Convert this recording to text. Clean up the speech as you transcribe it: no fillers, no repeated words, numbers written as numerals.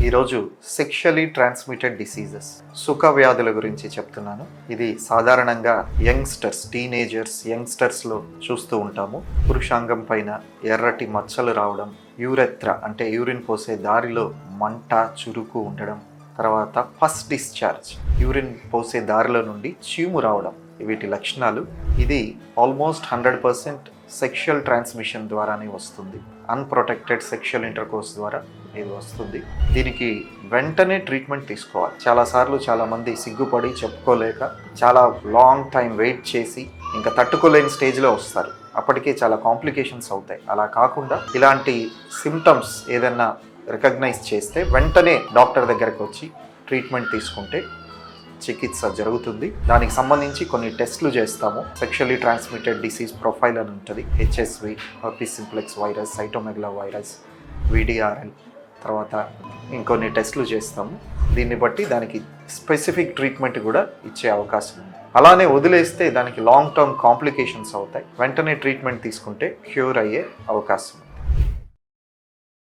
ఈరోజు sexually transmitted diseases సుఖ వ్యాధుల గురించి చెప్తున్నాను. ఇది సాధారణంగా యంగ్స్టర్స్లో చూస్తూ ఉంటాము. పురుషాంగం పైన ఎర్రటి మచ్చలు రావడం, యూరెత్ర అంటే యూరిన్ పోసే దారిలో మంట, చురుకు ఉండడం, తర్వాత ఫస్ట్ డిశ్చార్జ్ యూరిన్ పోసే దారిలో నుండి చీము రావడం, వీటి లక్షణాలు. ఇది ఆల్మోస్ట్ 100% సెక్షువల్ ట్రాన్స్మిషన్ ద్వారానే వస్తుంది. అన్ప్రొటెక్టెడ్ సెక్షువల్ ఇంటర్కోర్స్ ద్వారా ఇది వస్తుంది. దీనికి వెంటనే ట్రీట్మెంట్ తీసుకోవాలి. చాలామంది సిగ్గుపడి చెప్పుకోలేక చాలా లాంగ్ టైం వెయిట్ చేసి ఇంకా తట్టుకోలేని స్టేజ్లో వస్తారు. అప్పటికే చాలా కాంప్లికేషన్స్ అవుతాయి. అలా కాకుండా ఇలాంటి సిమ్టమ్స్ ఏదైనా రికగ్నైజ్ చేస్తే వెంటనే డాక్టర్ దగ్గరకు వచ్చి ట్రీట్మెంట్ తీసుకుంటే చికిత్స జరుగుతుంది. దానికి సంబంధించి కొన్ని టెస్టులు చేస్తాము. సెక్షువల్లీ ట్రాన్స్మిటెడ్ డిసీజ్ ప్రొఫైల్ అని ఉంటుంది. HSV, herpes simplex virus, cytomegalo virus, VDRL, తర్వాత ఇంకొన్ని టెస్టులు చేస్తాము. దీన్ని బట్టి దానికి స్పెసిఫిక్ ట్రీట్మెంట్ కూడా ఇచ్చే అవకాశం ఉంది. అలానే వదిలేస్తే దానికి లాంగ్ టర్మ్ కాంప్లికేషన్స్ అవుతాయి. వెంటనే ట్రీట్మెంట్ తీసుకుంటే క్యూర్ అయ్యే అవకాశం ఉంది.